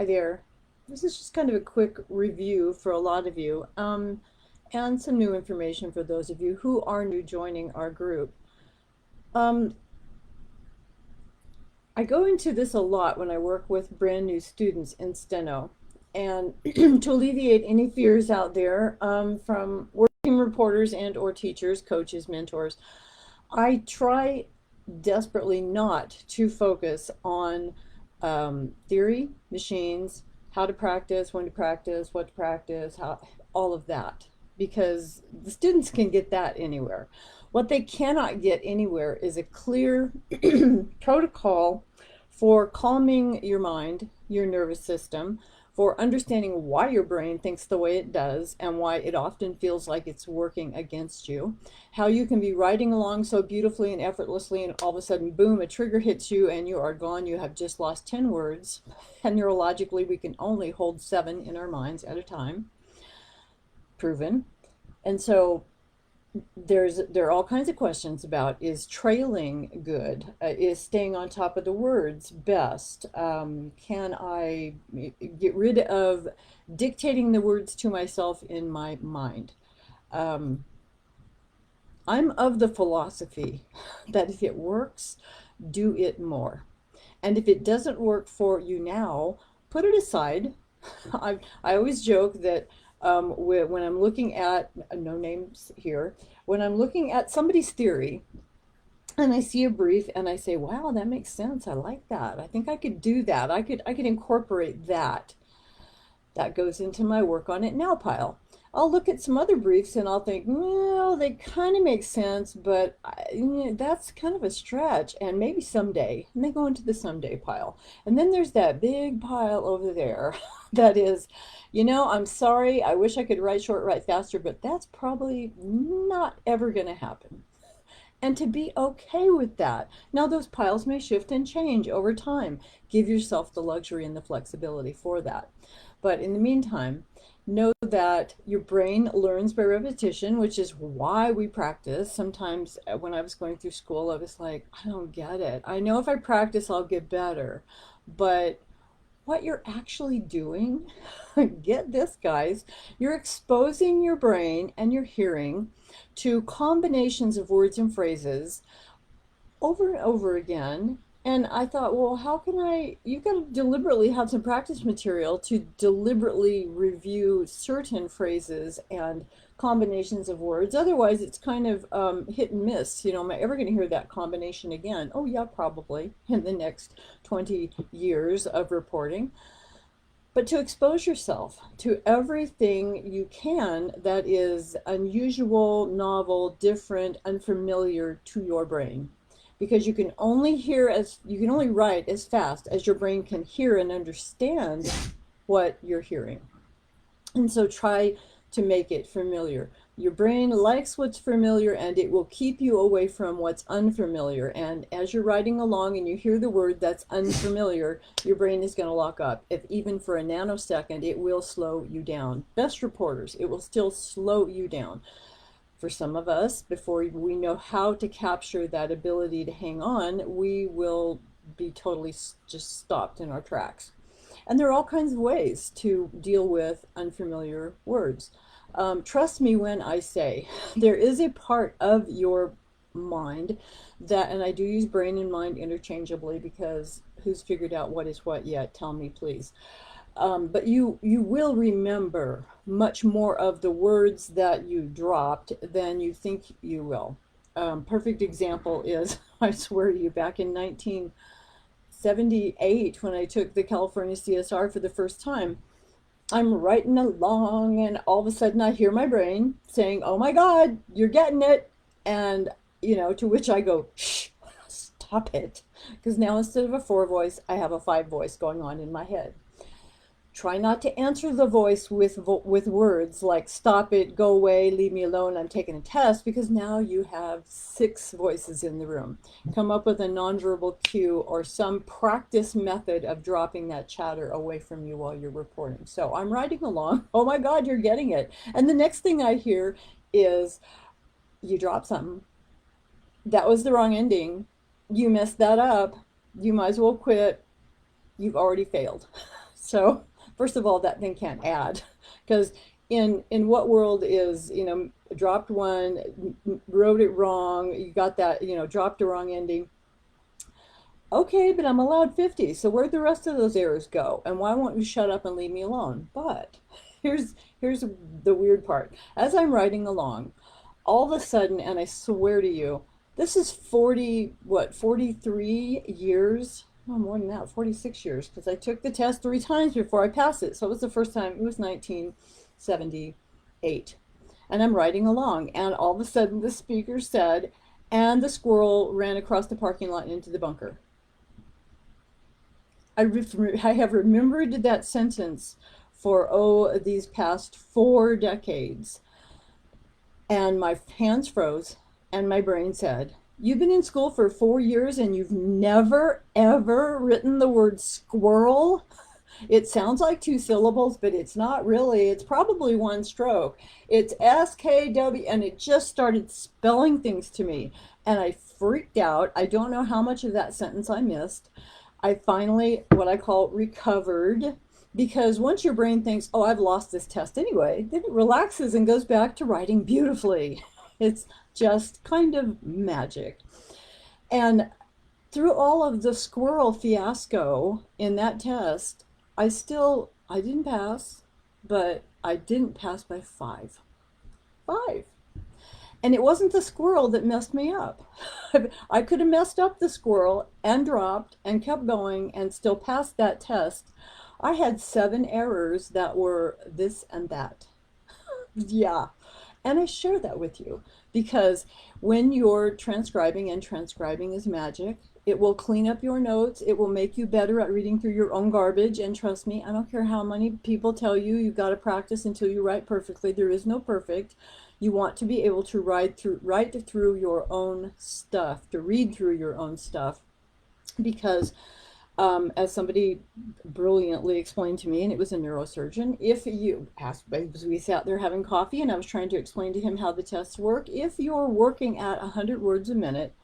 Hi there. This is just kind of a quick review for a lot of you, and some new information for those of you who are new joining our group. Um, I go into this a lot when I work with brand new students in Steno, and to alleviate any fears out there from working reporters and or teachers, coaches, mentors, I try desperately not to focus on theory, machines, how to practice, when to practice, what to practice, how all of that, because the students can get that anywhere. What they cannot get anywhere is a clear protocol for calming your mind, your nervous system, for understanding why your brain thinks the way it does and why it often feels like it's working against you. How you can be riding along so beautifully and effortlessly, and all of a sudden, boom, a trigger hits you and you are gone. You have just lost 10 words. And neurologically, we can only hold 7 in our minds at a time. Proven. And so there are all kinds of questions about: is trailing good? Is staying on top of the words best? Can I get rid of dictating the words to myself in my mind? Um, I'm of the philosophy that if it works, do it more. And if it doesn't work for you now, put it aside. I always joke that when I'm looking at, no names here, when I'm looking at somebody's theory and I see a brief and I say, wow, that makes sense. I like that. I think I could do that. I could incorporate that. That goes into my work on it now pile. I'll look at some other briefs and I'll think, well, they kind of make sense, but that's kind of a stretch, and maybe someday. And they go into the someday pile. And then there's that big pile over there that is, I'm sorry, I wish I could write short, write faster, but that's probably not ever going to happen. And to be okay with that. Now, those piles may shift and change over time. Give yourself the luxury and the flexibility for that. But in the meantime, know that your brain learns by repetition, which is why we practice. Sometimes when I was going through school, I was like, I don't get it. I know if I practice, I'll get better. But what you're actually doing, get this, guys, you're exposing your brain and your hearing to combinations of words and phrases over and over again. And I thought, well, how can you've got to deliberately have some practice material to deliberately review certain phrases and combinations of words. Otherwise, it's kind of hit and miss. Am I ever going to hear that combination again? Oh, yeah, probably in the next 20 years of reporting. But to expose yourself to everything you can that is unusual, novel, different, unfamiliar to your brain. Because you can only write as fast as your brain can hear and understand what you're hearing. And so try to make it familiar. Your brain likes what's familiar, and it will keep you away from what's unfamiliar. And as you're writing along and you hear the word that's unfamiliar, your brain is going to lock up. If even for a nanosecond, it will slow you down. Best reporters, it will still slow you down. For some of us, before we know how to capture that ability to hang on, we will be totally just stopped in our tracks. And there are all kinds of ways to deal with unfamiliar words. Trust me when I say there is a part of your mind that, and I do use brain and mind interchangeably because who's figured out what is what yet? Tell me, please. But you will remember much more of the words that you dropped than you think you will. Perfect example is, I swear to you, back in 1978 when I took the California CSR for the first time, I'm writing along and all of a sudden I hear my brain saying, oh my God, you're getting it. And, to which I go, shh, stop it. Because now instead of a 4 voice, I have a 5 voice going on in my head. Try not to answer the voice with words like stop it, go away, leave me alone, I'm taking a test, because now you have 6 voices in the room. Come up with a nonverbal cue or some practice method of dropping that chatter away from you while you're reporting. So I'm writing along. Oh my God, you're getting it. And the next thing I hear is, you dropped something. That was the wrong ending. You messed that up. You might as well quit. You've already failed. So first of all, that thing can't add, because in what world is, dropped one, wrote it wrong, you got that, dropped a wrong ending. Okay, but I'm allowed 50. So where'd the rest of those errors go? And why won't you shut up and leave me alone? But here's the weird part. As I'm writing along, all of a sudden, and I swear to you, this is 43 years, no more than that, 46 years, because I took the test 3 times before I passed it. So it was the first time, it was 1978. And I'm writing along, and all of a sudden the speaker said, and the squirrel ran across the parking lot into the bunker. I have remembered that sentence for, these past 4 decades. And my hands froze, and my brain said, "You've been in school for 4 years and you've never, ever written the word squirrel? It sounds like 2 syllables, but it's not really. It's probably one stroke. It's SKW," and it just started spelling things to me. And I freaked out. I don't know how much of that sentence I missed. I finally, what I call, recovered, because once your brain thinks, oh, I've lost this test anyway, then it relaxes and goes back to writing beautifully. It's just kind of magic. And through all of the squirrel fiasco in that test, I didn't pass, but I didn't pass by 5. 5. And it wasn't the squirrel that messed me up. I could have messed up the squirrel and dropped and kept going and still passed that test. I had 7 errors that were this and that. Yeah. And I share that with you because when you're transcribing, and transcribing is magic, it will clean up your notes. It will make you better at reading through your own garbage. And trust me, I don't care how many people tell you you've got to practice until you write perfectly. There is no perfect. You want to be able to write through your own stuff, to read through your own stuff, because as somebody brilliantly explained to me, and it was a neurosurgeon, if you asked, we sat there having coffee and I was trying to explain to him how the tests work, if you're working at 100 words a minute,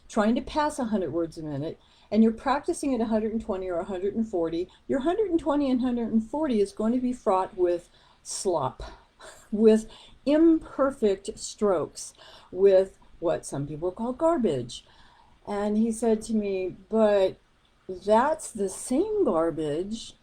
trying to pass 100 words a minute, and you're practicing at 120 or 140, your 120 and 140 is going to be fraught with slop, with imperfect strokes, with what some people call garbage. And he said to me, but that's the same garbage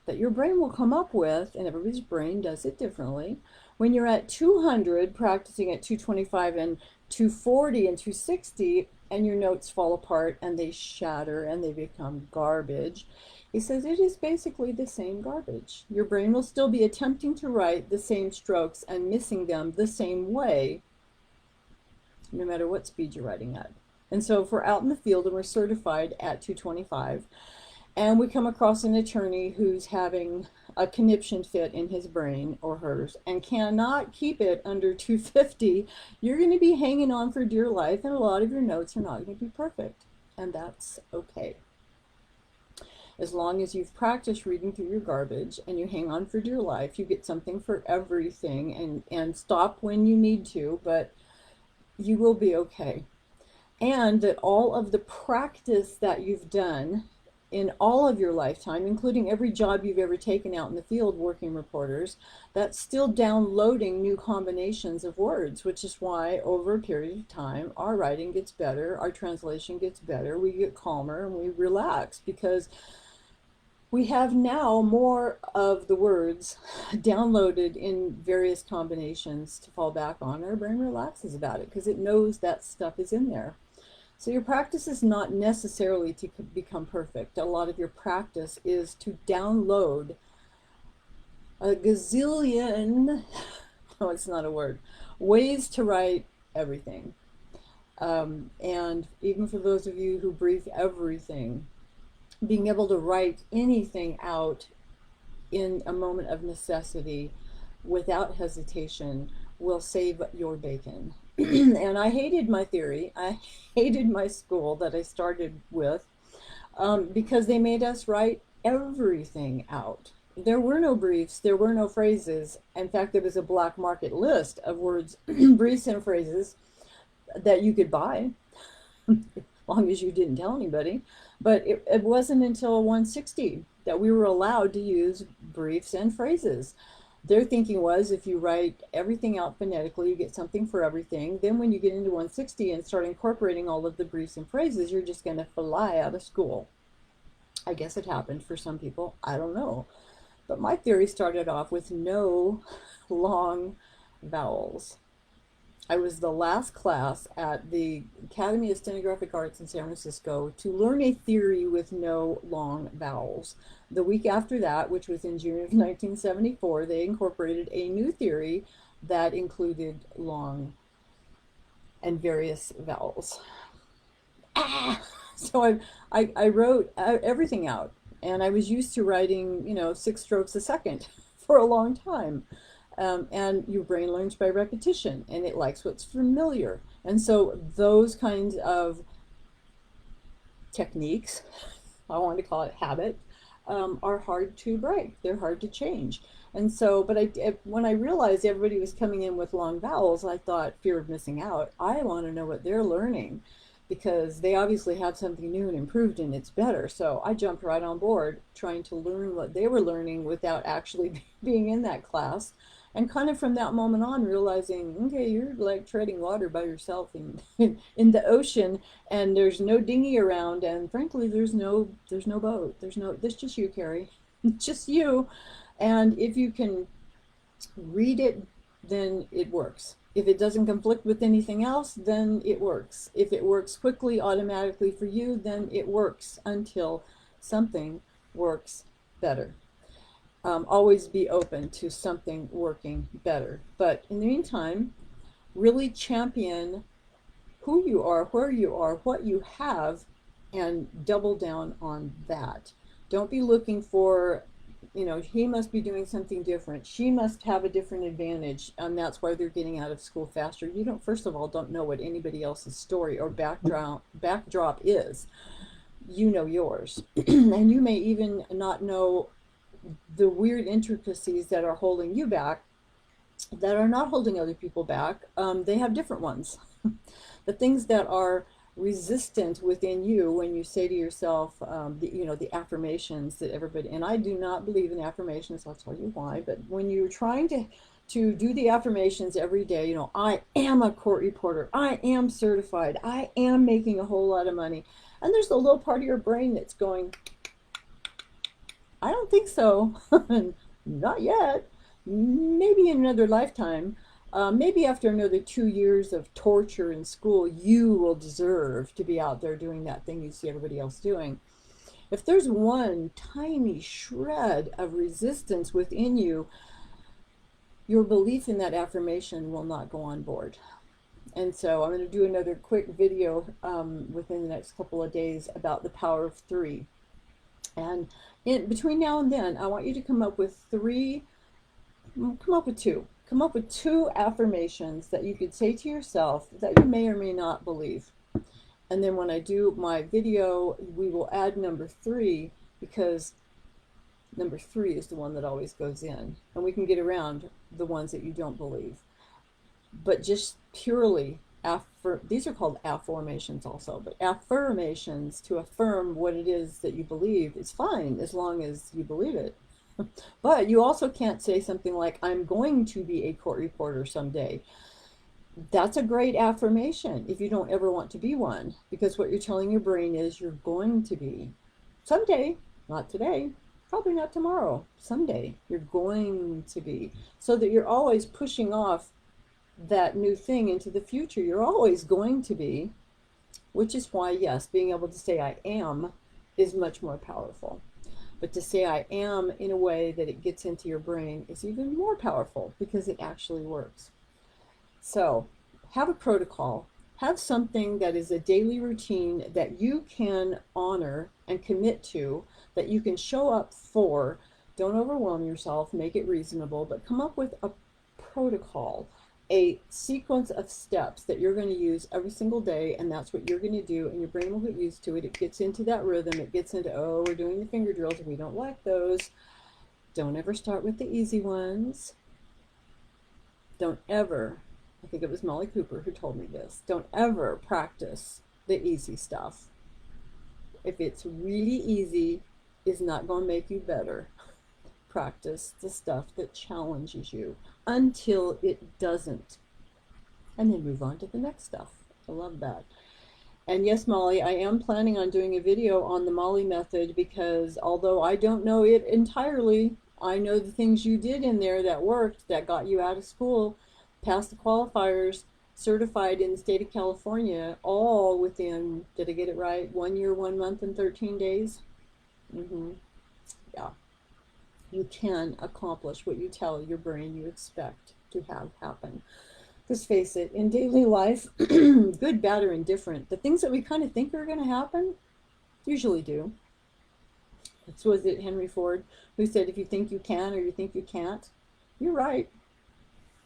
that your brain will come up with, and everybody's brain does it differently. When you're at 200, practicing at 225 and 240 and 260, and your notes fall apart and they shatter and they become garbage. He says it is basically the same garbage. Your brain will still be attempting to write the same strokes and missing them the same way, no matter what speed you're writing at. And so if we're out in the field and we're certified at 225, and we come across an attorney who's having a conniption fit in his brain or hers and cannot keep it under 250, you're going to be hanging on for dear life, and a lot of your notes are not going to be perfect. And that's okay. As long as you've practiced reading through your garbage and you hang on for dear life, you get something for everything, and stop when you need to, but you will be okay. And that all of the practice that you've done in all of your lifetime, including every job you've ever taken out in the field working reporters, that's still downloading new combinations of words, which is why over a period of time, our writing gets better, our translation gets better, we get calmer and we relax, because we have now more of the words downloaded in various combinations to fall back on. Our brain relaxes about it because it knows that stuff is in there. So your practice is not necessarily to become perfect. A lot of your practice is to download a gazillion, no, it's not a word, ways to write everything. And even for those of you who brief everything, being able to write anything out in a moment of necessity without hesitation will save your bacon. And I hated my theory. I hated my school that I started with because they made us write everything out. There were no briefs. There were no phrases. In fact, there was a black market list of words, briefs and phrases that you could buy, as long as you didn't tell anybody. But it wasn't until 160 that we were allowed to use briefs and phrases. Their thinking was if you write everything out phonetically, you get something for everything. Then when you get into 160 and start incorporating all of the briefs and phrases, you're just going to fly out of school. I guess it happened for some people. I don't know. But my theory started off with no long vowels. I was the last class at the Academy of Stenographic Arts in San Francisco to learn a theory with no long vowels. The week after that, which was in June of 1974, they incorporated a new theory that included long and various vowels. So I wrote everything out, and I was used to writing, 6 strokes a second for a long time. And your brain learns by repetition, and it likes what's familiar. And so those kinds of techniques, I want to call it habit, are hard to break. They're hard to change. And so, but when I realized everybody was coming in with long vowels, I thought, fear of missing out. I want to know what they're learning, because they obviously have something new and improved, and it's better. So I jumped right on board trying to learn what they were learning without actually being in that class. And kind of from that moment on, realizing, okay, you're like treading water by yourself in the ocean, and there's no dinghy around, and frankly, there's no boat. There's just you, Carrie, just you. And if you can read it, then it works. If it doesn't conflict with anything else, then it works. If it works quickly, automatically for you, then it works until something works better. Always be open to something working better. But in the meantime, really champion who you are, where you are, what you have, and double down on that. Don't be looking for, he must be doing something different. She must have a different advantage, and that's why they're getting out of school faster. You don't, first of all, don't know what anybody else's story or backdrop is. You know yours. And you may even not know the weird intricacies that are holding you back, that are not holding other people back. They have different ones. The things that are resistant within you when you say to yourself, the affirmations that everybody, and I do not believe in affirmations, I'll tell you why, but when you're trying to do the affirmations every day, I am a court reporter, I am certified, I am making a whole lot of money, and there's a little part of your brain that's going, I don't think so. Not yet. Maybe in another lifetime. Maybe after another 2 years of torture in school, you will deserve to be out there doing that thing you see everybody else doing. If there's one tiny shred of resistance within you, your belief in that affirmation will not go on board. And so I'm going to do another quick video within the next couple of days about the power of 3. And between now and then, I want you to come up with two affirmations that you could say to yourself that you may or may not believe. And then when I do my video, we will add number 3, because number 3 is the one that always goes in. And we can get around the ones that you don't believe. But just purely these are called affirmations also, but affirmations to affirm what it is that you believe is fine as long as you believe it. But you also can't say something like, I'm going to be a court reporter someday. That's a great affirmation if you don't ever want to be one, because what you're telling your brain is you're going to be someday, not today, probably not tomorrow, someday you're going to be, so that you're always pushing off that new thing into the future. You're always going to be, which is why, yes, being able to say I am is much more powerful. But to say I am in a way that it gets into your brain is even more powerful, because it actually works. So have a protocol, have something that is a daily routine that you can honor and commit to, that you can show up for. Don't overwhelm yourself, make it reasonable, but come up with a protocol, a sequence of steps that you're going to use every single day, and that's what you're going to do, and your brain will get used to it. It gets into that rhythm. It gets into, oh, we're doing the finger drills and we don't like those. Don't ever start with the easy ones. Don't ever, I think it was Molly Cooper who told me this, don't ever practice the easy stuff. If it's really easy, is not going to make you better. Practice the stuff that challenges you until it doesn't, and then move on to the next stuff. I love that. And yes, Molly, I am planning on doing a video on the Molly method, because although I don't know it entirely, I know the things you did in there that worked, that got you out of school, passed the qualifiers, certified in the state of California, all within, did I get it right, 1 year, 1 month, and 13 days? Yeah. You can accomplish what you tell your brain you expect to have happen. Let's face it, in daily life, good, bad, or indifferent, the things that we kind of think are going to happen usually do. It's, was it Henry Ford who said, if you think you can or you think you can't, you're right.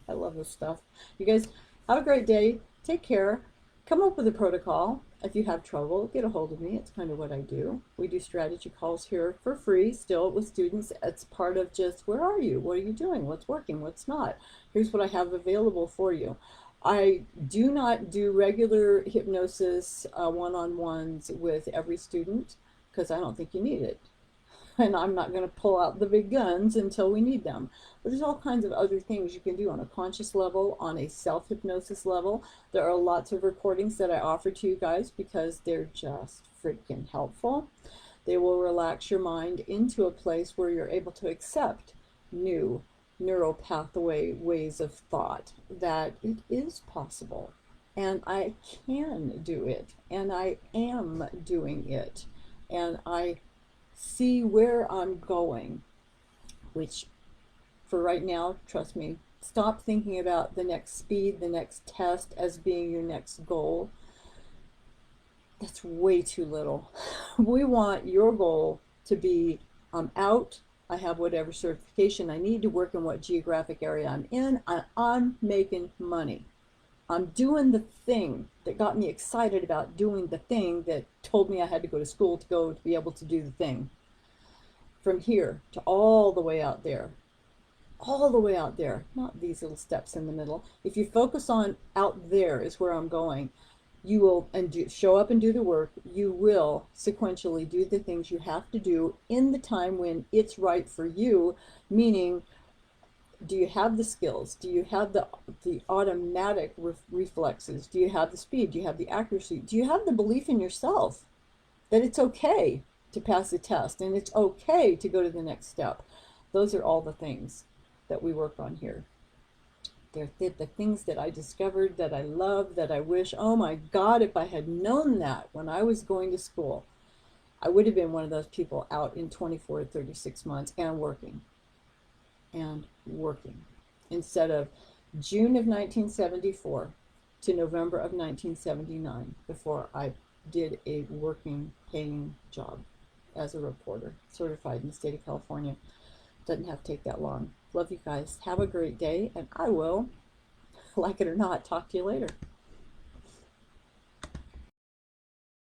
I love this stuff. You guys have a great day. Take care. Come up with a protocol. If you have trouble, get a hold of me. It's kind of what I do. We do strategy calls here for free still with students. It's part of just, where are you? What are you doing? What's working? What's not? Here's what I have available for you. I do not do regular hypnosis one-on-ones with every student, because I don't think you need it. And I'm not going to pull out the big guns until we need them. But there's all kinds of other things you can do on a conscious level, on a self-hypnosis level. There are lots of recordings that I offer to you guys because they're just freaking helpful. They will relax your mind into a place where you're able to accept new neural pathway ways of thought, that it is possible, and I can do it, and I am doing it, and I see where I'm going, which for right now, trust me, stop thinking about the next speed, the next test as being your next goal. That's way too little. We want your goal to be, I'm out, I have whatever certification I need to work in what geographic area I'm in, I'm making money. I'm doing the thing that got me excited about doing the thing that told me I had to go to school to be able to do the thing. From here to all the way out there, not these little steps in the middle. If you focus on out there is where I'm going, you will, and show up and do the work, you will sequentially do the things you have to do in the time when it's right for you, meaning, do you have the skills? Do you have the automatic reflexes? Do you have the speed? Do you have the accuracy? Do you have the belief in yourself that it's okay to pass the test and it's okay to go to the next step? Those are all the things that we work on here. They're the things that I discovered, that I love, that I wish, oh my God, if I had known that when I was going to school, I would have been one of those people out in 24 to 36 months and working. Instead of June of 1974 to November of 1979 before I did a working, paying job as a reporter, certified in the state of California. Doesn't have to take that long. Love you guys. Have a great day, and I will, like it or not, talk to you later.